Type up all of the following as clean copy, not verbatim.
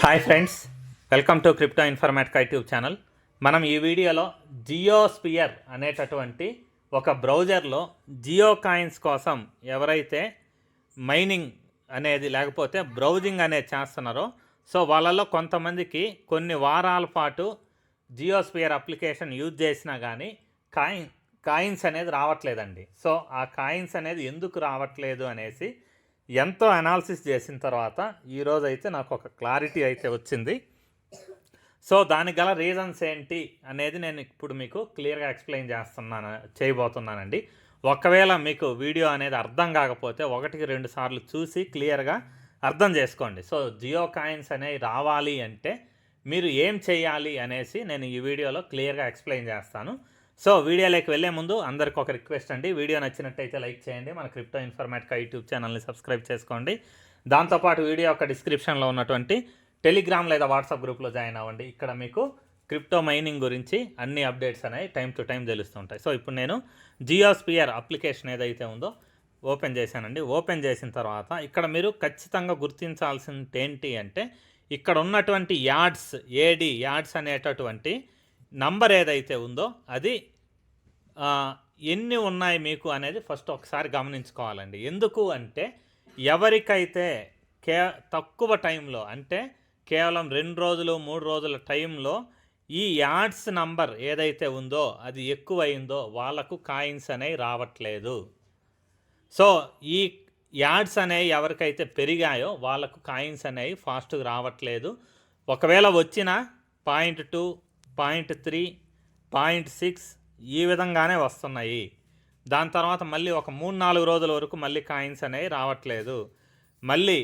Hi friends, welcome to crypto informatic YouTube channel. మనం ఈ వీడియోలో జియోస్పియర్ అనేటటువంటి ఒక బ్రౌజర్లో జియో కాయిన్స్ కోసం ఎవరైతే మైనింగ్ అనేది లేకపోతే బ్రౌజింగ్ అనేది చేస్తున్నారో వాళ్ళలో కొంతమందికి కొన్ని వారాల పాటు జియోస్పియర్ అప్లికేషన్ యూజ్ చేసినా కానీ కాయిన్స్ అనేది రావట్లేదండి. ఆ కాయిన్స్ అనేది ఎందుకు రావట్లేదు అనేసి ఎంతో అనాలిసిస్ చేసిన తర్వాత ఈరోజు అయితే నాకు ఒక క్లారిటీ అయితే వచ్చింది. దానికి గల రీజన్స్ ఏంటి అనేది నేను ఇప్పుడు మీకు క్లియర్గా ఎక్స్ప్లెయిన్ చేయబోతున్నానండి. ఒకవేళ మీకు వీడియో అనేది అర్థం కాకపోతే 1-2 సార్లు చూసి క్లియర్గా అర్థం చేసుకోండి. జియో కాయిన్స్ అనేవి రావాలి అంటే మీరు ఏం చేయాలి అనేసి నేను ఈ వీడియోలో క్లియర్గా ఎక్స్ప్లెయిన్ చేస్తాను. వీడియోలోకి వెళ్ళే ముందు అందరికి ఒక రిక్వెస్ట్ అండి, వీడియో నచ్చినట్టయితే లైక్ చేయండి, మన క్రిప్టో ఇన్ఫర్మేటిక్ యూట్యూబ్ ఛానల్ని సబ్స్క్రైబ్ చేసుకోండి. దాంతోపాటు వీడియో యొక్క డిస్క్రిప్షన్లో ఉన్నటువంటి టెలిగ్రామ్ లేదా వాట్సాప్ గ్రూప్లో జాయిన్ అవ్వండి. ఇక్కడ మీకు క్రిప్టో మైనింగ్ గురించి అన్ని అప్డేట్స్ అనేవి టైం టు టైం తెలుస్తుంటాయి. ఇప్పుడు నేను జియోస్పియర్ అప్లికేషన్ ఏదైతే ఉందో ఓపెన్ చేశానండి. ఓపెన్ చేసిన తర్వాత ఇక్కడ మీరు ఖచ్చితంగా గుర్తించాల్సింది ఏంటి అంటే ఇక్కడ ఉన్నటువంటి యాడ్స్ అనేటటువంటి నంబర్ ఏదైతే ఉందో అది ఎన్ని ఉన్నాయి మీకు అనేది ఫస్ట్ ఒకసారి గమనించుకోవాలండి. ఎందుకు అంటే ఎవరికైతే తక్కువ టైంలో అంటే కేవలం 2 రోజులు 3 రోజుల టైంలో ఈ యాడ్స్ నంబర్ ఏదైతే ఉందో అది ఎక్కువైందో వాళ్ళకు కాయిన్స్ అనేవి రావట్లేదు. ఈ యాడ్స్ అనేవి ఎవరికైతే పెరిగాయో వాళ్ళకు కాయిన్స్ అనేవి ఫాస్ట్గా రావట్లేదు. ఒకవేళ వచ్చిన 0.2, 0.3, 0.6 ఈ విధంగానే వస్తున్నాయి. దాని తర్వాత మళ్ళీ ఒక 3-4 రోజుల వరకు మళ్ళీ కాయిన్స్ అనేవి రావట్లేదు. మళ్ళీ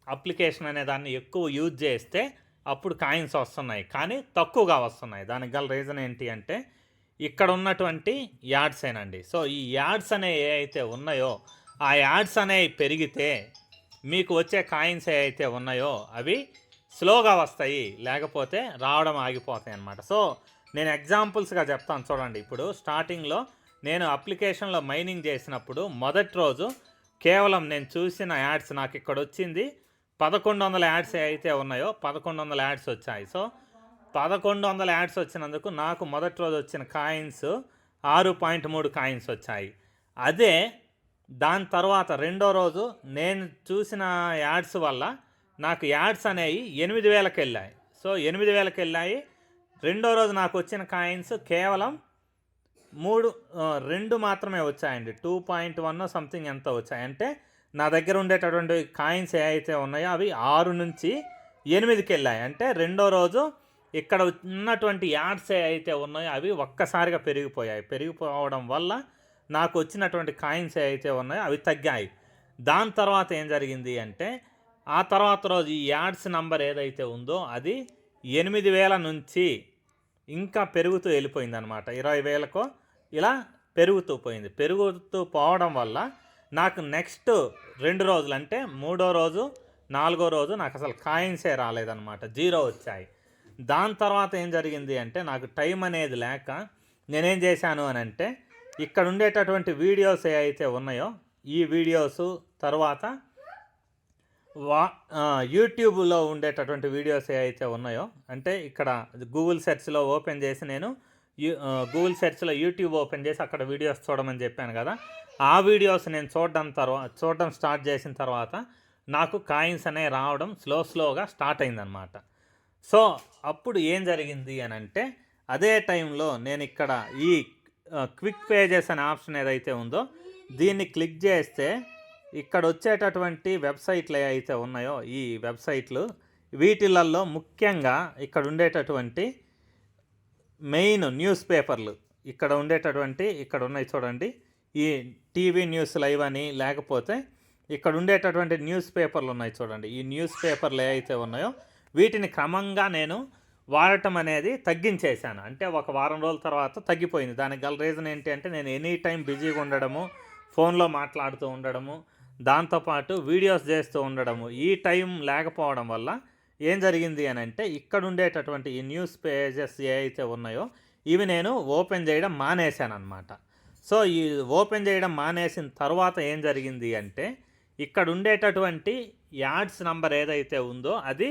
అప్లికేషన్ అనే దాన్ని ఎక్కువ యూజ్ చేస్తే అప్పుడు కాయిన్స్ వస్తున్నాయి, కానీ తక్కువగా వస్తున్నాయి. దానికి గల రీజన్ ఏంటి అంటే ఇక్కడ ఉన్నటువంటి యాడ్సేనండి. ఈ యాడ్స్ అనేవి ఏవైతే ఉన్నాయో ఆ యాడ్స్ అనేవి పెరిగితే మీకు వచ్చే కాయిన్స్ ఏవైతే ఉన్నాయో అవి స్లోగా వస్తాయి, లేకపోతే రావడం ఆగిపోతాయి అన్నమాట. నేను ఎగ్జాంపుల్స్గా చెప్తాను చూడండి. ఇప్పుడు స్టార్టింగ్లో నేను అప్లికేషన్లో మైనింగ్ చేసినప్పుడు మొదటి రోజు కేవలం నేను చూసిన యాడ్స్ నాకు ఇక్కడ వచ్చింది 1100 యాడ్స్ అయితే ఉన్నాయో 1100 యాడ్స్ వచ్చాయి. 1100 యాడ్స్ వచ్చినందుకు నాకు మొదటి రోజు వచ్చిన కాయిన్స్ 6.3 కాయిన్స్ వచ్చాయి. అదే దాని తర్వాత రెండో రోజు నేను చూసిన యాడ్స్ వల్ల నాకు యాడ్స్ అనేవి 8,000కి వెళ్ళాయి. 8,000కి వెళ్ళాయి. రెండో రోజు నాకు వచ్చిన కాయిన్స్ కేవలం 2 మాత్రమే వచ్చాయండి. 2.1 సంథింగ్ ఎంత వచ్చాయి అంటే నా దగ్గర ఉండేటటువంటి కాయిన్స్ ఏవైతే ఉన్నాయో అవి 6 నుంచి 8కి వెళ్ళాయి. అంటే రెండో రోజు ఇక్కడ ఉన్నటువంటి యాడ్స్ ఏవైతే ఉన్నాయో అవి ఒక్కసారిగా పెరిగిపోవడం వల్ల నాకు వచ్చినటువంటి కాయిన్స్ ఏవైతే ఉన్నాయో అవి తగ్గాయి. దాని తర్వాత ఏం జరిగింది అంటే ఆ తర్వాత రోజు ఈ యాడ్స్ నంబర్ ఏదైతే ఉందో అది 8,000 నుంచి ఇంకా పెరుగుతూ వెళ్ళిపోయింది అనమాట. 20,000కో ఇలా పెరుగుతూ పోవడం వల్ల నాకు నెక్స్ట్ 2 రోజులు అంటే 3వ రోజు 4వ రోజు నాకు అసలు కాయిన్సే రాలేదన్నమాట, 0 వచ్చాయి. దాని తర్వాత ఏం జరిగింది అంటే నాకు టైం అనేది లేక నేనేం చేశాను అని అంటే ఇక్కడ ఉండేటటువంటి వీడియోస్ ఏవైతే ఉన్నాయో ఈ వీడియోస్ తర్వాత యూట్యూబ్లో ఉండేటటువంటి వీడియోస్ ఏవైతే ఉన్నాయో అంటే ఇక్కడ గూగుల్ సెర్చ్లో ఓపెన్ చేసి నేను గూగుల్ సెర్చ్లో యూట్యూబ్ ఓపెన్ చేసి అక్కడ వీడియోస్ చూడమని చెప్పాను కదా, ఆ వీడియోస్ నేను చూడడం స్టార్ట్ చేసిన తర్వాత నాకు కాయిన్స్ అనేవి రావడం స్లోగా స్టార్ట్ అయిందనమాట. అప్పుడు ఏం జరిగింది అని అంటే అదే టైంలో నేను ఇక్కడ ఈ క్విక్ పేజెస్ అనే ఆప్షన్ ఏదైతే ఉందో దీన్ని క్లిక్ చేస్తే ఇక్కడ వచ్చేటటువంటి వెబ్సైట్లు ఏవైతే ఉన్నాయో ఈ వెబ్సైట్లు వీటిలలో ముఖ్యంగా ఇక్కడ ఉండేటటువంటి మెయిన్ న్యూస్ పేపర్లు ఇక్కడ ఉన్నాయి చూడండి. ఈ టీవీ న్యూస్ లైవ్ అని లేకపోతే ఇక్కడ ఉండేటటువంటి న్యూస్ పేపర్లు ఉన్నాయి చూడండి. ఈ న్యూస్ పేపర్లు ఏవైతే ఉన్నాయో వీటిని క్రమంగా నేను వాడటం అనేది తగ్గించేశాను. అంటే ఒక వారం రోజుల తర్వాత తగ్గిపోయింది. దానికి గల రీజన్ ఏంటి అంటే నేను ఎనీ టైం బిజీగా ఉండడము, ఫోన్లో మాట్లాడుతూ ఉండడము, దాంతోపాటు వీడియోస్ చేస్తూ ఉండడము, ఈ టైం లేకపోవడం వల్ల ఏం జరిగింది అని అంటే ఇక్కడ ఉండేటటువంటి ఈ న్యూస్ పేజెస్ ఏవైతే ఉన్నాయో ఇవి నేను ఓపెన్ చేయడం మానేశాను అనమాట. ఈ ఓపెన్ చేయడం మానేసిన తర్వాత ఏం జరిగింది అంటే ఇక్కడ ఉండేటటువంటి యాడ్స్ నంబర్ ఏదైతే ఉందో అది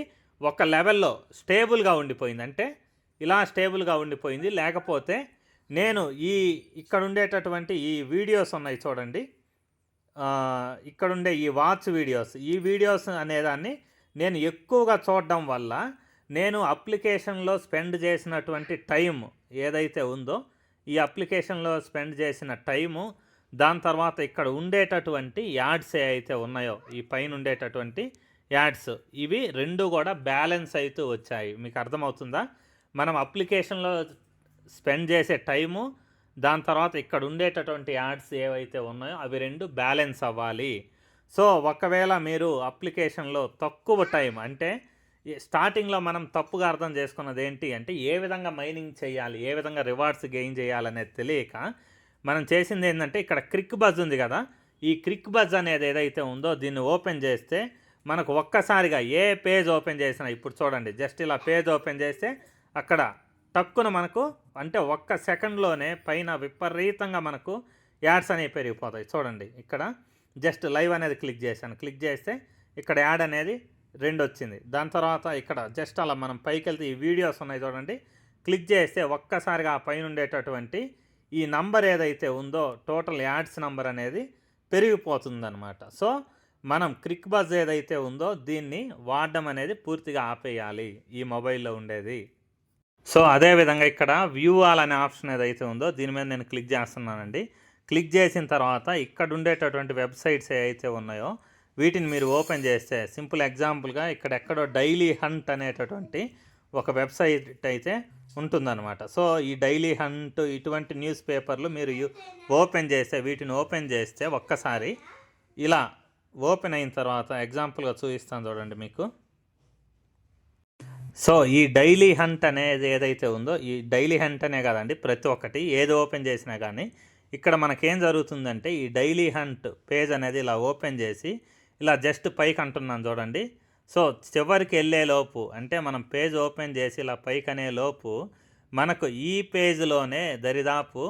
ఒక లెవెల్లో స్టేబుల్గా ఉండిపోయింది. అంటే ఇలా స్టేబుల్గా ఉండిపోయింది. లేకపోతే నేను ఇక్కడ ఉండేటటువంటి ఈ వీడియోస్ ఉన్నాయి చూడండి, ఇక్కడుండే ఈ వాచ్ వీడియోస్, ఈ వీడియోస్ అనేదాన్ని నేను ఎక్కువగా చూడడం వల్ల నేను అప్లికేషన్లో స్పెండ్ చేసినటువంటి టైం ఏదైతే ఉందో, ఈ అప్లికేషన్లో స్పెండ్ చేసిన టైము, దాని తర్వాత ఇక్కడ ఉండేటటువంటి యాడ్స్ ఏవైతే ఉన్నాయో, ఈ పైన ఉండేటటువంటి యాడ్స్, ఇవి రెండు కూడా బ్యాలెన్స్ అవుతూ వచ్చాయి. మీకు అర్థమవుతుందా? మనం అప్లికేషన్లో స్పెండ్ చేసే టైము, దాని తర్వాత ఇక్కడ ఉండేటటువంటి యాడ్స్ ఏవైతే ఉన్నాయో అవి రెండు బ్యాలెన్స్ అవ్వాలి. సో ఒకవేళ మీరు అప్లికేషన్లో తక్కువ టైం, అంటే స్టార్టింగ్లో మనం తప్పుగా అర్థం చేసుకున్నది ఏంటి అంటే ఏ విధంగా మైనింగ్ చేయాలి, ఏ విధంగా రివార్డ్స్ గెయిన్ చేయాలనేది తెలియక మనం చేసింది ఏంటంటే, ఇక్కడ క్రిక్ బజ్ ఉంది కదా, ఈ క్రిక్ బజ్ అనేది ఏదైతే ఉందో దీన్ని ఓపెన్ చేస్తే మనకు ఒక్కసారిగా ఏ పేజ్ ఓపెన్ చేసినా, ఇప్పుడు చూడండి జస్ట్ ఇలా పేజ్ ఓపెన్ చేస్తే అక్కడ టక్కున మనకు అంటే ఒక్క సెకండ్లోనే పైన విపరీతంగా మనకు యాడ్స్ అనేవి పెరిగిపోతాయి. చూడండి ఇక్కడ జస్ట్ లైవ్ అనేది క్లిక్ చేశాను, క్లిక్ చేస్తే ఇక్కడ యాడ్ అనేది 2 వచ్చింది. దాని తర్వాత ఇక్కడ జస్ట్ అలా మనం పైకి వెళ్తే ఈ వీడియోస్ ఉన్నాయి చూడండి, క్లిక్ చేస్తే ఒక్కసారిగా ఆ పైన ఉండేటటువంటి ఈ నంబర్ ఏదైతే ఉందో టోటల్ యాడ్స్ నంబర్ అనేది పెరిగిపోతుందన్నమాట. సో మనం క్రిక్ బజ్ ఏదైతే ఉందో దీన్ని వాడడం అనేది పూర్తిగా ఆపేయాలి ఈ మొబైల్లో ఉండేది. సో అదేవిధంగా ఇక్కడ వ్యూ ఆల్ అనే ఆప్షన్ ఏదైతే ఉందో దీని మీద నేను క్లిక్ చేస్తున్నానండి. క్లిక్ చేసిన తర్వాత ఇక్కడ ఉండేటటువంటి వెబ్సైట్స్ ఏవైతే ఉన్నాయో వీటిని మీరు ఓపెన్ చేస్తే, సింపుల్ ఎగ్జాంపుల్గా ఇక్కడ ఎక్కడో డైలీ హంట్ అనేటటువంటి ఒక వెబ్సైట్ అయితే ఉంటుందన్నమాట. సో ఈ డైలీ హంట్ ఇటువంటి న్యూస్ పేపర్లు మీరు ఓపెన్ చేస్తే, వీటిని ఓపెన్ చేస్తే ఒక్కసారి ఇలా ఓపెన్ అయిన తర్వాత ఎగ్జాంపుల్గా చూపిస్తాను చూడండి మీకు. సో ఈ డైలీ హంట్ అనేది ఏదైతే ఉందో, ఈ డైలీ హంట్ అనే కదండి, ప్రతి ఒక్కటి ఏది ఓపెన్ చేసినా కానీ ఇక్కడ మనకేం జరుగుతుందంటే, ఈ డైలీ హంట్ పేజ్ అనేది ఇలా ఓపెన్ చేసి ఇలా జస్ట్ పైకి అంటున్నాను చూడండి. సో చివరికి వెళ్ళేలోపు, అంటే మనం పేజ్ ఓపెన్ చేసి ఇలా పైకి అనే లోపు మనకు ఈ పేజ్లోనే దరిదాపు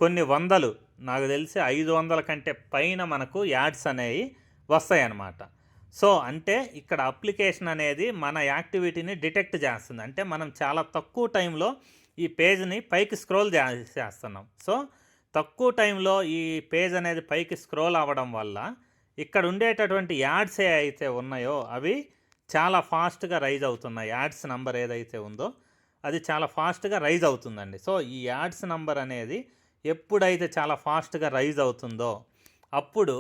కొన్ని వందలు, నాకు తెలిసి 500 కంటే పైన మనకు యాడ్స్ అనేవి వస్తాయి అన్నమాట. సో అంటే ఇక్కడ అప్లికేషన్ అనేది మన యాక్టివిటీని డిటెక్ట్ చేస్తుంది. అంటే మనం చాలా తక్కువ టైంలో ఈ పేజ్ని పైకి స్క్రోల్ చేస్తున్నాం. సో తక్కువ టైంలో ఈ పేజ్ అనేది పైకి స్క్రోల్ అవ్వడం వల్ల ఇక్కడ ఉండేటటువంటి యాడ్స్ అయితే ఉన్నాయో అవి చాలా ఫాస్ట్గా రైజ్ అవుతున్నాయి. యాడ్స్ నంబర్ ఏదైతే ఉందో అది చాలా ఫాస్ట్గా రైజ్ అవుతుందండి. సో ఈ యాడ్స్ నంబర్ అనేది ఎప్పుడైతే చాలా ఫాస్ట్గా రైజ్ అవుతుందో అప్పుడు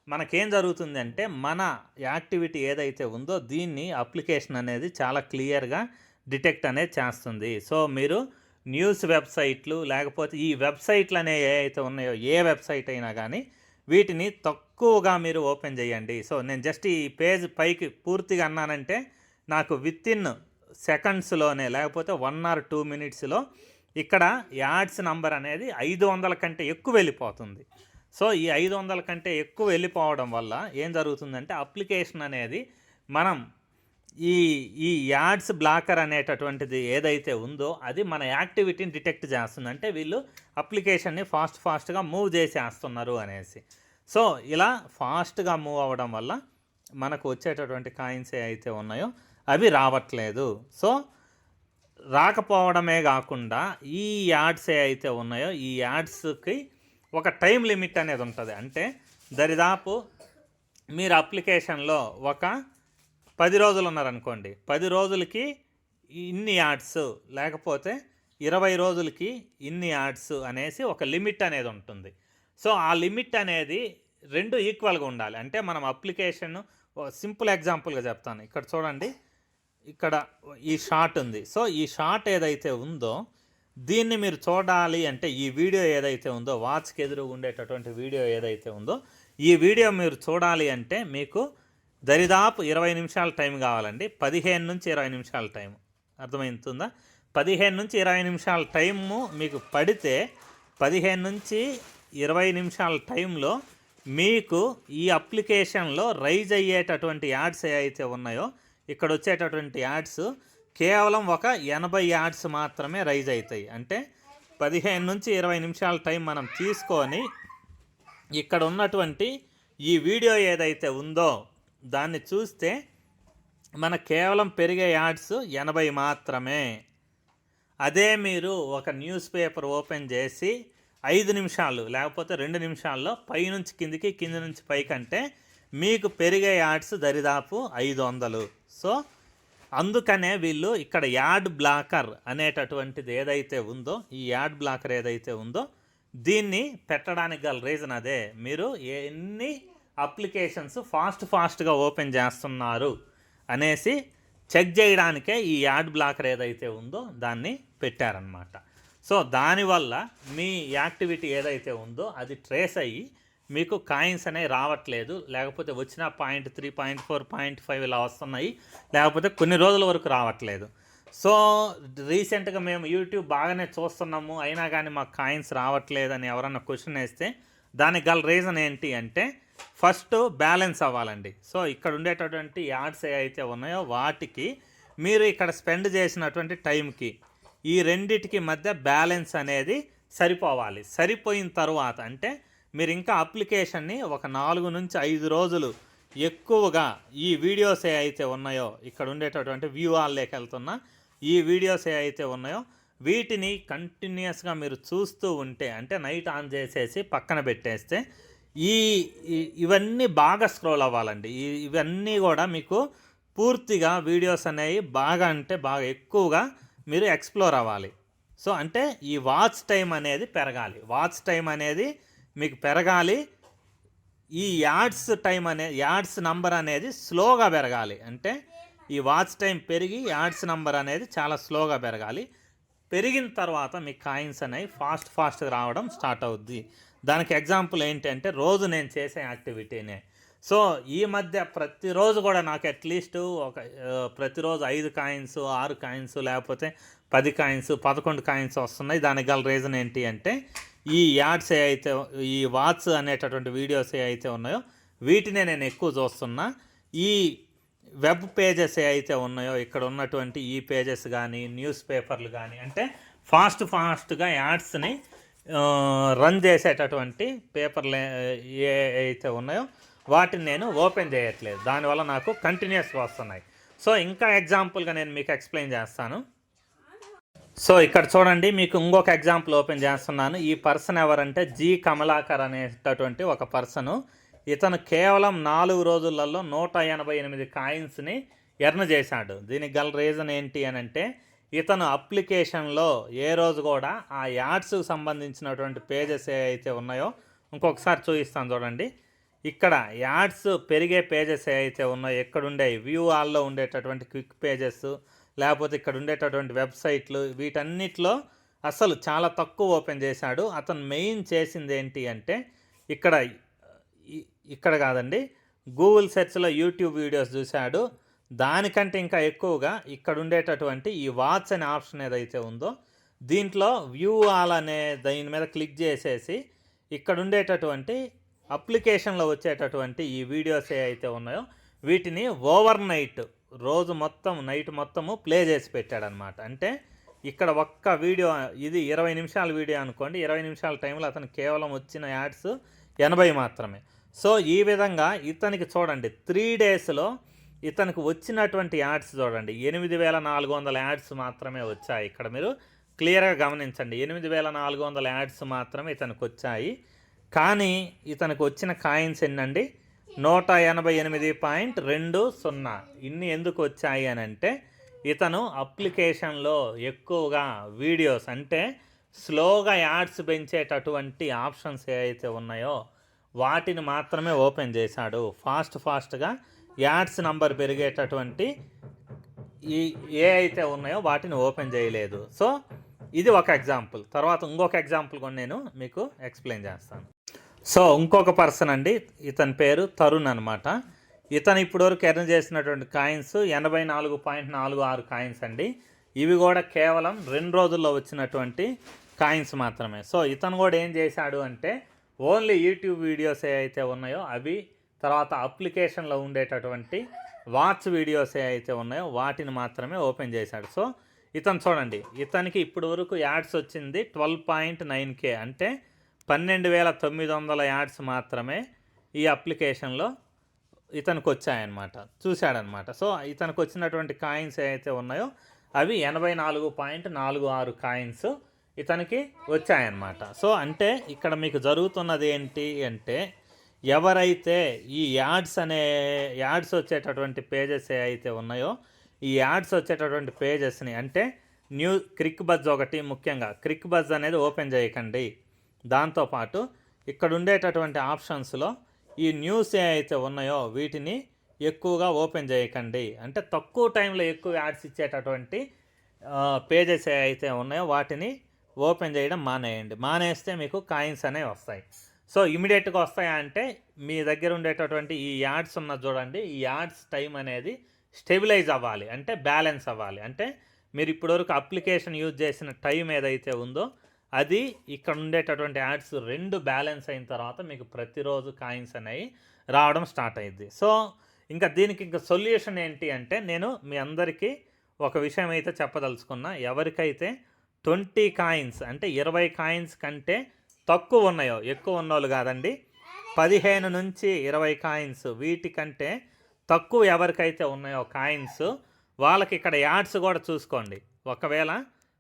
మనకేం జరుగుతుంది అంటే, మన యాక్టివిటీ ఏదైతే ఉందో దీన్ని అప్లికేషన్ అనేది చాలా క్లియర్గా డిటెక్ట్ అనేది చేస్తుంది. సో మీరు న్యూస్ వెబ్సైట్లు లేకపోతే ఈ వెబ్సైట్లు అనేవి ఏవైతే ఉన్నాయో, ఏ వెబ్సైట్ అయినా కానీ వీటిని తక్కువగా మీరు ఓపెన్ చేయండి. సో నేను జస్ట్ ఈ పేజ్ పైకి పూర్తిగా అన్నానంటే నాకు వితిన్ సెకండ్స్లోనే లేకపోతే 1 or 2 minutesలో ఇక్కడ యాడ్స్ నంబర్ అనేది 500 కంటే ఎక్కువ వెళ్ళిపోతుంది. సో ఈ 500 కంటే ఎక్కువ వెళ్ళిపోవడం వల్ల ఏం జరుగుతుందంటే, అప్లికేషన్ అనేది మనం ఈ యాడ్స్ బ్లాకర్ అనేటటువంటిది ఏదైతే ఉందో అది మన యాక్టివిటీని డిటెక్ట్ చేస్తుంది. అంటే వీళ్ళు అప్లికేషన్ని ఫాస్ట్గా మూవ్ చేసేస్తున్నారు అనేసి. సో ఇలా ఫాస్ట్గా మూవ్ అవ్వడం వల్ల మనకు వచ్చేటటువంటి కాయిన్స్ ఏవైతే ఉన్నాయో అవి రావట్లేదు. సో రాకపోవడమే కాకుండా ఈ యాడ్స్ ఏవైతే ఉన్నాయో ఈ యాడ్స్కి ఒక టైం లిమిట్ అనేది ఉంటుంది. అంటే దరిదాపు మీరు అప్లికేషన్లో ఒక 10 రోజులు ఉన్నారనుకోండి, 10 రోజులకి ఇన్ని యాడ్స్, లేకపోతే 20 రోజులకి ఇన్ని యాడ్స్ అనేసి ఒక లిమిట్ అనేది ఉంటుంది. సో ఆ లిమిట్ అనేది 2 ఈక్వల్గా ఉండాలి. అంటే మనం అప్లికేషన్ సింపుల్ ఎగ్జాంపుల్గా చెప్తాను. ఇక్కడ చూడండి, ఇక్కడ ఈ షార్ట్ ఉంది. సో ఈ షార్ట్ ఏదైతే ఉందో దీన్ని మీరు చూడాలి అంటే, ఈ వీడియో ఏదైతే ఉందో వాచ్కి ఎదురు ఉండేటటువంటి వీడియో ఏదైతే ఉందో ఈ వీడియో మీరు చూడాలి అంటే మీకు దరిదాపు 20 నిమిషాల టైం కావాలండి. 15 నుంచి 20 నిమిషాల టైం. అర్థమవుతుందా? 15 నుంచి 20 నిమిషాల టైము మీకు పడితే 15 నుంచి 20 నిమిషాల టైంలో మీకు ఈ అప్లికేషన్లో రైజ్ అయ్యేటటువంటి యాడ్స్ ఏవైతే ఉన్నాయో ఇక్కడ వచ్చేటటువంటి యాడ్స్ కేవలం ఒక 80 యాడ్స్ మాత్రమే రైజ్ అవుతాయి. అంటే 15 నుంచి 20 నిమిషాల టైం మనం తీసుకొని ఇక్కడ ఉన్నటువంటి ఈ వీడియో ఏదైతే ఉందో దాన్ని చూస్తే మన కేవలం పెరిగే యాడ్స్ 80 మాత్రమే. అదే మీరు ఒక న్యూస్ పేపర్ ఓపెన్ చేసి 5 నిమిషాలు లేకపోతే 2 నిమిషాల్లో పైనుంచి కిందికి కింది నుంచి పైకంటే మీకు పెరిగే యాడ్స్ దరిదాపు 500. సో అందుకనే వీళ్ళు ఇక్కడ యాడ్ బ్లాకర్ అనేటటువంటిది ఏదైతే ఉందో, ఈ యాడ్ బ్లాకర్ ఏదైతే ఉందో దీన్ని పెట్టడానికి గల రీజన్ అదే. మీరు ఎన్ని అప్లికేషన్స్ ఫాస్ట్గా ఓపెన్ చేస్తున్నారు అనేసి చెక్ చేయడానికే ఈ యాడ్ బ్లాకర్ ఏదైతే ఉందో దాన్ని పెట్టారనమాట. సో దానివల్ల మీ యాక్టివిటీ ఏదైతే ఉందో అది ట్రేస్ అయ్యి మీకు కాయిన్స్ అనేవి రావట్లేదు, లేకపోతే వచ్చిన 0.3, 0.4, 0.5 ఇలా వస్తున్నాయి, లేకపోతే కొన్ని రోజుల వరకు రావట్లేదు. సో రీసెంట్గా మేము యూట్యూబ్ బాగానే చూస్తున్నాము, అయినా కానీ మాకు కాయిన్స్ రావట్లేదు అని ఎవరన్నా క్వశ్చన్ వేస్తే దానికి గల రీజన్ ఏంటి అంటే ఫస్ట్ బ్యాలెన్స్ అవ్వాలండి. సో ఇక్కడ ఉండేటటువంటి యాడ్స్ ఏవైతే ఉన్నాయో వాటికి మీరు ఇక్కడ స్పెండ్ చేసినటువంటి టైంకి ఈ రెండిటికి మధ్య బ్యాలెన్స్ అనేది సరిపోవాలి. సరిపోయిన తర్వాత అంటే మీరు ఇంకా అప్లికేషన్ని ఒక 4 నుంచి 5 రోజులు ఎక్కువగా ఈ వీడియోస్ ఏవైతే ఉన్నాయో, ఇక్కడ ఉండేటటువంటి వ్యూ ఆల్లోకి వెళ్తున్న ఈ వీడియోస్ ఏవైతే ఉన్నాయో వీటిని కంటిన్యూస్గా మీరు చూస్తూ ఉంటే, అంటే నైట్ ఆన్ చేసేసి పక్కన పెట్టేస్తే ఇవన్నీ బాగా స్క్రోల్ అవ్వాలండి. ఇవన్నీ కూడా మీకు పూర్తిగా వీడియోస్ అనేవి బాగా అంటే బాగా ఎక్కువగా మీరు ఎక్స్ప్లోర్ అవ్వాలి. సో అంటే ఈ వాచ్ టైం అనేది పెరగాలి. వాచ్ టైం అనేది మీకు పెరగాలి. ఈ యాడ్స్ నంబర్ అనేది స్లోగా పెరగాలి. అంటే ఈ వాచ్ టైం పెరిగి యాడ్స్ నంబర్ అనేది చాలా స్లోగా పెరగాలి. పెరిగిన తర్వాత మీ కాయిన్స్ అనేవి ఫాస్ట్గా రావడం స్టార్ట్ అవుద్ది. దానికి ఎగ్జాంపుల్ ఏంటంటే రోజు నేను చేసే యాక్టివిటీనే. సో ఈ మధ్య ప్రతిరోజు కూడా నాకు అట్లీస్ట్ ప్రతిరోజు 5 కాయిన్స్, 6 కాయిన్స్, లేకపోతే 10 కాయిన్స్, 11 కాయిన్స్ వస్తున్నాయి. దానికి గల రీజన్ ఏంటి అంటే ఈ యాడ్స్ ఏవైతే, ఈ వాచ్ అనేటటువంటి వీడియోస్ ఏవైతే ఉన్నాయో వీటినే నేను ఎక్కువ చూస్తున్నా. ఈ వెబ్ పేజెస్ ఏవైతే ఉన్నాయో, ఇక్కడ ఉన్నటువంటి ఈ పేజెస్ కానీ, న్యూస్ పేపర్లు కానీ, అంటే ఫాస్ట్గా యాడ్స్ని రన్ చేసేటటువంటి పేపర్లు ఏవైతే ఉన్నాయో వాటిని నేను ఓపెన్ చేయట్లేదు. దానివల్ల నాకు కంటిన్యూస్గా వస్తున్నాయి. సో ఇంకా ఎగ్జాంపుల్గా నేను మీకు ఎక్స్ప్లెయిన్ చేస్తాను. సో ఇక్కడ చూడండి, మీకు ఇంకొక ఎగ్జాంపుల్ ఓపెన్ చేస్తున్నాను. ఈ పర్సన్ ఎవరంటే జి కమలాకర్ అనేటటువంటి ఒక పర్సను. ఇతను కేవలం 4 రోజులలో 188 కాయిన్స్ని ఎర్న్ చేశాడు. దీనికి గల రీజన్ ఏంటి అని అంటే ఇతను అప్లికేషన్లో ఏ రోజు కూడా ఆ యాడ్స్కి సంబంధించినటువంటి పేజెస్ ఏవైతే ఉన్నాయో, ఇంకొకసారి చూపిస్తాను చూడండి. ఇక్కడ యాడ్స్ పెరిగే పేజెస్ ఏవైతే ఉన్నాయో, ఎక్కడుండే వ్యూ ఆల్లో ఉండేటటువంటి క్విక్ పేజెస్, లేకపోతే ఇక్కడ ఉండేటటువంటి వెబ్సైట్లు, వీటన్నిటిలో అసలు చాలా తక్కువ ఓపెన్ చేశాడు. అతను మెయిన్ చేసింది ఏంటి అంటే ఇక్కడ కాదండి, గూగుల్ సెర్చ్లో యూట్యూబ్ వీడియోస్ చూశాడు. దానికంటే ఇంకా ఎక్కువగా ఇక్కడ ఉండేటటువంటి ఈ వాచ్ అనే ఆప్షన్ ఏదైతే ఉందో దీంట్లో వ్యూ ఆల్ అనే దీని మీద క్లిక్ చేసేసి ఇక్కడ ఉండేటటువంటి అప్లికేషన్లో వచ్చేటటువంటి ఈ వీడియోస్ ఏవైతే ఉన్నాయో వీటిని ఓవర్ నైట్, రోజు మొత్తం నైట్ మొత్తము ప్లే చేసి పెట్టాడనమాట. అంటే ఇక్కడ ఒక్క వీడియో, ఇది 20 నిమిషాల వీడియో అనుకోండి, 20 నిమిషాల టైంలో అతను కేవలం వచ్చిన యాడ్స్ 80 మాత్రమే. సో ఈ విధంగా ఇతనికి చూడండి 3 డేస్లో ఇతనికి వచ్చినటువంటి యాడ్స్ చూడండి 8400 యాడ్స్ మాత్రమే వచ్చాయి. ఇక్కడ మీరు క్లియర్గా గమనించండి, 8400 యాడ్స్ మాత్రమే ఇతనికి వచ్చాయి. కానీ ఇతనికి వచ్చిన కాయిన్స్ ఎన్నండి 188.20. ఇన్ని ఎందుకు వచ్చాయి అని అంటే ఇతను అప్లికేషన్లో ఎక్కువగా వీడియోస్, అంటే స్లోగా యాడ్స్ పెంచేటటువంటి ఆప్షన్స్ ఏవైతే ఉన్నాయో వాటిని మాత్రమే ఓపెన్ చేశాడు. ఫాస్ట్గా యాడ్స్ నంబర్ పెరిగేటటువంటి ఏ అయితే ఉన్నాయో వాటిని ఓపెన్ చేయలేదు. సో ఇది ఒక ఎగ్జాంపుల్. తర్వాత ఇంకొక ఎగ్జాంపుల్ కూడా నేను మీకు ఎక్స్ప్లెయిన్ చేస్తాను. సో ఇంకొక పర్సన్ అండి, ఇతని పేరు తరుణ్ అనమాట. ఇతను ఇప్పటివరకు ఎర్న్ చేసినటువంటి కాయిన్స్ 84.46 కాయిన్స్ అండి. ఇవి కూడా కేవలం 2 రోజుల్లో వచ్చినటువంటి కాయిన్స్ మాత్రమే. సో ఇతను కూడా ఏం చేశాడు అంటే ఓన్లీ యూట్యూబ్ వీడియోస్ ఏవైతే ఉన్నాయో అవి, తర్వాత అప్లికేషన్లో ఉండేటటువంటి వాచ్ వీడియోస్ ఏవైతే ఉన్నాయో వాటిని మాత్రమే ఓపెన్ చేశాడు. సో ఇతను చూడండి, ఇతనికి ఇప్పుడు వరకు యాడ్స్ వచ్చింది 12.9K, అంటే 12,900 యాడ్స్ మాత్రమే ఈ అప్లికేషన్లో ఇతనికి వచ్చాయన్నమాట, చూశాడనమాట. సో ఇతనికి వచ్చినటువంటి కాయిన్స్ ఏవైతే ఉన్నాయో అవి 84.46 కాయిన్స్ ఇతనికి వచ్చాయన్నమాట. సో అంటే ఇక్కడ మీకు జరుగుతున్నది ఏంటి అంటే, ఎవరైతే ఈ యాడ్స్ వచ్చేటటువంటి పేజెస్ ఏవైతే ఉన్నాయో ఈ యాడ్స్ వచ్చేటటువంటి పేజెస్ని అంటే క్రిక్ బజ్ ఒకటి, ముఖ్యంగా క్రిక్ బజ్ అనేది ఓపెన్ చేయకండి. దాంతోపాటు ఇక్కడ ఉండేటటువంటి ఆప్షన్స్లో ఈ న్యూస్ ఏవైతే ఉన్నాయో వీటిని ఎక్కువగా ఓపెన్ చేయకండి. అంటే తక్కువ టైంలో ఎక్కువ యాడ్స్ ఇచ్చేటటువంటి పేజెస్ ఏవైతే ఉన్నాయో వాటిని ఓపెన్ చేయడం మానేయండి. మానేస్తే మీకు కాయిన్స్ అనేవి వస్తాయి. సో ఇమీడియట్గా వస్తాయా అంటే మీ దగ్గర ఉండేటటువంటి ఈ యాడ్స్ ఉన్న చూడండి, ఈ యాడ్స్ టైం అనేది స్టెబిలైజ్ అవ్వాలి, అంటే బ్యాలెన్స్ అవ్వాలి. అంటే మీరు ఇప్పటివరకు అప్లికేషన్ యూజ్ చేసిన టైం ఏదైతే ఉందో అది ఇక్కడ ఉండేటటువంటి యాడ్స్ 2 బ్యాలెన్స్ అయిన తర్వాత మీకు ప్రతిరోజు కాయిన్స్ అనేవి రావడం స్టార్ట్ అయ్యింది. సో దీనికి సొల్యూషన్ ఏంటి అంటే, నేను మీ అందరికీ ఒక విషయం అయితే చెప్పదలుచుకున్నా. ఎవరికైతే 20 కాయిన్స్ అంటే 20 కాయిన్స్ కంటే తక్కువ ఉన్నాయో, ఎక్కువ ఉన్నోళ్ళు కాదండి, 15 నుంచి 20 కాయిన్స్ వీటికంటే తక్కువ ఎవరికైతే ఉన్నాయో కాయిన్స్, వాళ్ళకి ఇక్కడ యాడ్స్ కూడా చూసుకోండి. ఒకవేళ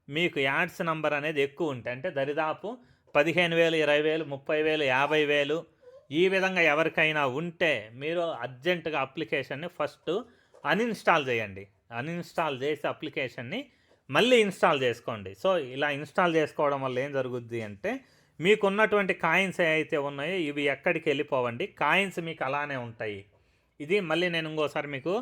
మీకు యాడ్స్ నెంబర్ అనేది ఎక్కువ ఉంటే, అంటే దరిదాపు 15,000, 20,000, 30,000, 50,000 ఈ విధంగా ఎవరికైనా ఉంటే మీరు అర్జెంటుగా అప్లికేషన్ని ఫస్ట్ అన్ఇన్స్టాల్ చేయండి. అన్ఇన్స్టాల్ చేసి అప్లికేషన్ని మళ్ళీ ఇన్స్టాల్ చేసుకోండి. సో ఇలా ఇన్స్టాల్ చేసుకోవడం వల్ల ఏం జరుగుద్ది అంటే, మీకున్నటువంటి కాయిన్స్ ఏవైతే ఉన్నాయో ఇవి ఎక్కడికి వెళ్ళిపోవండి, కాయిన్స్ మీకు అలానే ఉంటాయి. ఇది మళ్ళీ నేను ఇంకోసారి మీకు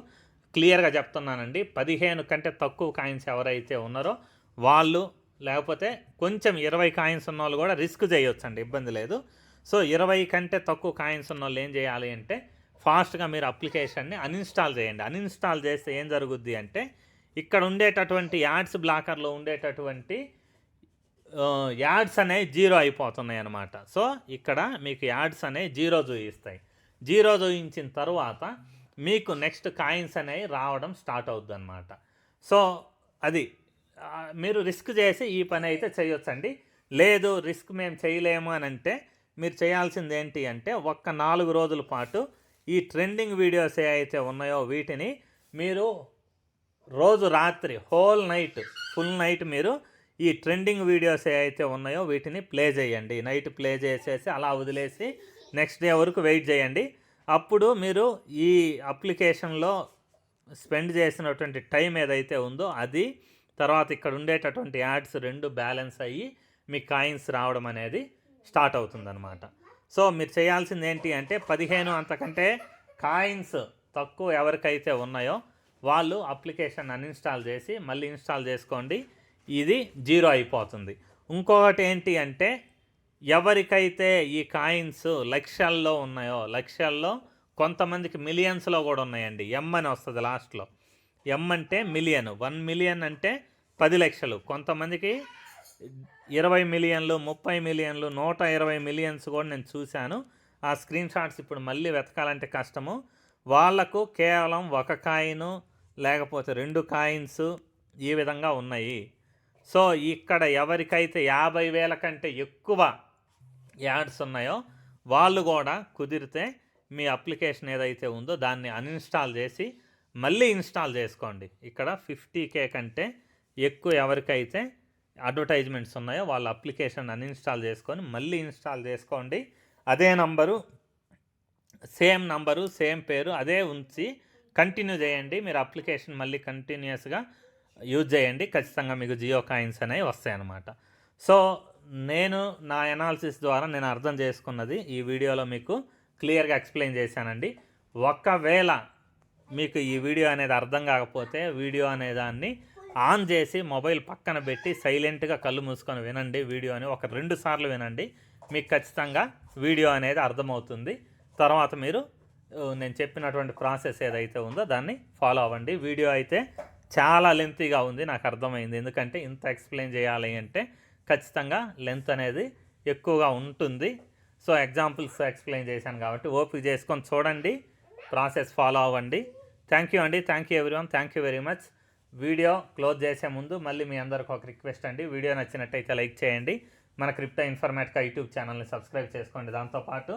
క్లియర్గా చెప్తున్నానండి. 15 కంటే తక్కువ కాయిన్స్ ఎవరైతే ఉన్నారో వాళ్ళు, లేకపోతే కొంచెం 20 కాయిన్స్ ఉన్న వాళ్ళు కూడా రిస్క్ చేయొచ్చండి, ఇబ్బంది లేదు. సో 20 కంటే తక్కువ కాయిన్స్ ఉన్న వాళ్ళు ఏం చేయాలి అంటే, ఫాస్ట్గా మీరు అప్లికేషన్ని అన్ఇన్స్టాల్ చేయండి. అన్ఇన్స్టాల్ చేస్తే ఏం జరుగుద్ది అంటే, ఇక్కడ ఉండేటటువంటి యాడ్స్ బ్లాకర్లో ఉండేటటువంటి యాడ్స్ అనేవి 0 అయిపోతున్నాయి అన్నమాట. సో ఇక్కడ మీకు యాడ్స్ అనేవి 0 చూపిస్తాయి. 0 చూపించిన తర్వాత మీకు నెక్స్ట్ కాయిన్స్ అనేవి రావడం స్టార్ట్ అవుద్ది అనమాట. సో అది మీరు రిస్క్ చేసి ఈ పని అయితే చేయొచ్చండి. లేదు రిస్క్ మేము చేయలేము అని అంటే మీరు చేయాల్సింది ఏంటి అంటే, ఒక్క 4 రోజుల పాటు ఈ ట్రెండింగ్ వీడియోస్ ఏవైతే ఉన్నాయో వీటిని మీరు రోజు రాత్రి ఫుల్ నైట్ మీరు ఈ ట్రెండింగ్ వీడియోస్ ఏవైతే ఉన్నాయో వీటిని ప్లే చేయండి. నైట్ ప్లే చేసేసి అలా వదిలేసి నెక్స్ట్ డే వరకు వెయిట్ చేయండి. అప్పుడు మీరు ఈ అప్లికేషన్లో స్పెండ్ చేసినటువంటి టైం ఏదైతే ఉందో అది, తర్వాత ఇక్కడ ఉండేటటువంటి యాడ్స్ 2 బ్యాలెన్స్ అయ్యి మీ కాయిన్స్ రావడం అనేది స్టార్ట్ అవుతుందన్నమాట. సో మీరు చేయాల్సింది ఏంటి అంటే, 15 అంతకంటే కాయిన్స్ తక్కువ ఎవరికైతే ఉన్నాయో వాళ్ళు అప్లికేషన్ అన్ఇన్స్టాల్ చేసి మళ్ళీ ఇన్స్టాల్ చేసుకోండి. ఇది 0 అయిపోతుంది. ఇంకొకటి ఏంటి అంటే, ఎవరికైతే ఈ కాయిన్స్ లక్షల్లో ఉన్నాయో, లక్షల్లో కొంతమందికి మిలియన్స్లో కూడా ఉన్నాయండి. ఎం అని వస్తుంది లాస్ట్లో. ఎం అంటే మిలియన్, 1 మిలియన్ అంటే 10 లక్షలు. కొంతమందికి 20 మిలియన్లు, 30 మిలియన్లు, 120 మిలియన్స్ కూడా నేను చూశాను. ఆ స్క్రీన్ షాట్స్ ఇప్పుడు మళ్ళీ వెతకాలంటే కష్టము. వాళ్లకు కేవలం 1 కాయిను లేకపోతే 2 కాయిన్స్ ఈ విధంగా ఉన్నాయి. సో ఇక్కడ ఎవరికైతే 50,000 కంటే ఎక్కువ యాడ్స్ ఉన్నాయో వాళ్ళు కూడా కుదిరితే మీ అప్లికేషన్ ఏదైతే ఉందో దాన్ని అన్ఇన్స్టాల్ చేసి మళ్ళీ ఇన్స్టాల్ చేసుకోండి. ఇక్కడ 50K కంటే ఎక్కువ ఎవరికైతే అడ్వర్టైజ్మెంట్స్ ఉన్నాయో వాళ్ళ అప్లికేషన్ అన్ఇన్స్టాల్ చేసుకొని మళ్ళీ ఇన్స్టాల్ చేసుకోండి. అదే నంబరు, సేమ్ పేరు అదే ఉంచి కంటిన్యూ చేయండి. మీరు అప్లికేషన్ మళ్ళీ కంటిన్యూస్గా యూజ్ చేయండి. ఖచ్చితంగా మీకు జియో కాయిన్స్ అనేవి వస్తాయన్నమాట. సో నేను నా అనాలిసిస్ ద్వారా నేను అర్థం చేసుకున్నది ఈ వీడియోలో మీకు క్లియర్గా ఎక్స్ప్లెయిన్ చేశానండి. ఒకవేళ మీకు ఈ వీడియో అనేది అర్థం కాకపోతే వీడియో అనే దాన్ని ఆన్ చేసి మొబైల్ పక్కన పెట్టి సైలెంట్గా కళ్ళు మూసుకొని వినండి. వీడియోని ఒక 2 సార్లు వినండి, మీకు ఖచ్చితంగా వీడియో అనేది అర్థమవుతుంది. తర్వాత మీరు నేను చెప్పినటువంటి ప్రాసెస్ ఏదైతే ఉందో దాన్ని ఫాలో అవ్వండి. వీడియో అయితే చాలా లెంతీగా ఉంది, నాకు అర్థమైంది. ఎందుకంటే ఇంత ఎక్స్ప్లెయిన్ చేయాలి అంటే ఖచ్చితంగా లెంత్ అనేది ఎక్కువగా ఉంటుంది. సో ఎగ్జాంపుల్స్ ఎక్స్ప్లెయిన్ చేశాను కాబట్టి ఓపిక చేసుకొని చూడండి, ప్రాసెస్ ఫాలో అవ్వండి. థ్యాంక్ యూ అండి. Thank you everyone. Thank you very much. Video close చేసే ముందు మళ్ళీ మీ అందరికి ఒక రిక్వెస్ట్ అండి. వీడియో నచ్చినట్టయితే లైక్ చేయండి. మన క్రిప్టో ఇన్ఫర్మేటికా యూట్యూబ్ ఛానల్ని సబ్స్క్రైబ్ చేసుకోండి. దాంతోపాటు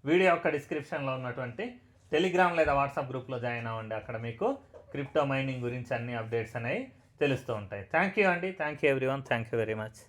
వీడియో యొక్క డిస్క్రిప్షన్లో ఉన్నటువంటి టెలిగ్రామ్ లేదా వాట్సాప్ గ్రూప్లో జాయిన్ అవ్వండి. అక్కడ మీకు క్రిప్టో మైనింగ్ గురించి అన్ని అప్డేట్స్ అనేవి తెలుస్తూ ఉంటాయి. థ్యాంక్ యూ అండి. Thank you everyone. Thank you very much.